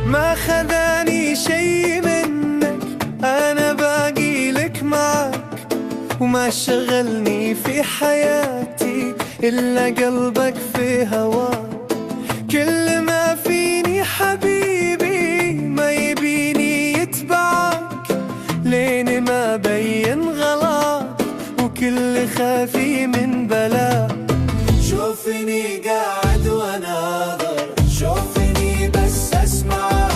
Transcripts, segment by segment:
ما خذاني شي منك، أنا باقي لك معك، وما شغلني في حياتي إلا قلبك في هواك. كل ما فيني حبيبي ما يبيني يتبعك، لين ما بين غلاك وكل خافي من بلاك. شوفني قاعد واناظر، شوفني بس اسمعك،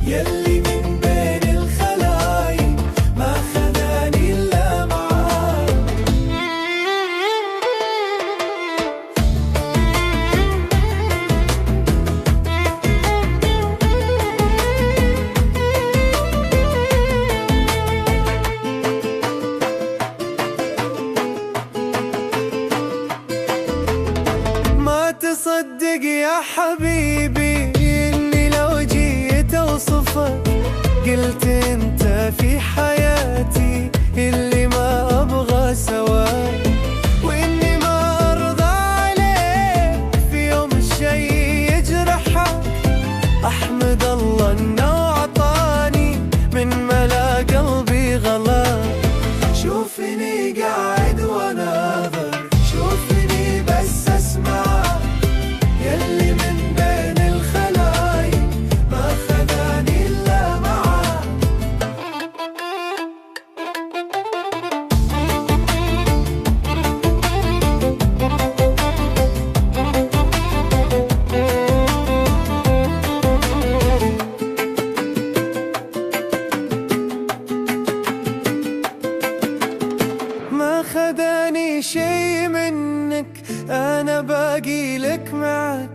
يلي من بين الخلايق ما خذاني الا معاك. ما تصدق يا حبيبي إني لو جيت أوصفك قلت أنت في حياتي اللي ما أبغى سواك، وإني ما أرضى عليك في يوم الشي يجرحك. أحمد الله إنه أعطاني من ملا قلبي غلاك. شوفني قاعد واناظر، شوفني بس اسمع، يلي من بين الخلايق ما خذاني الا معاك. ما خذاني شي منك، أنا باقي لك معك،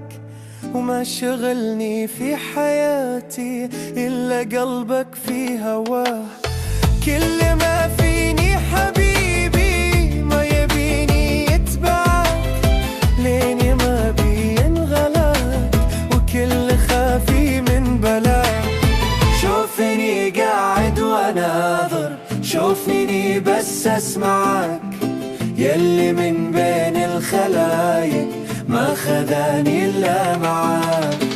وما شغلني في حياتي إلا قلبك في هواه. كل ما فيني حبيبي ما يبيني يتبعك، لين ما بين غلاك وكل خافي من بلاك. شوفني قاعد واناظر، شوفني بس اسمعك، يلي من بين الخلايق ما خذاني الا معاك.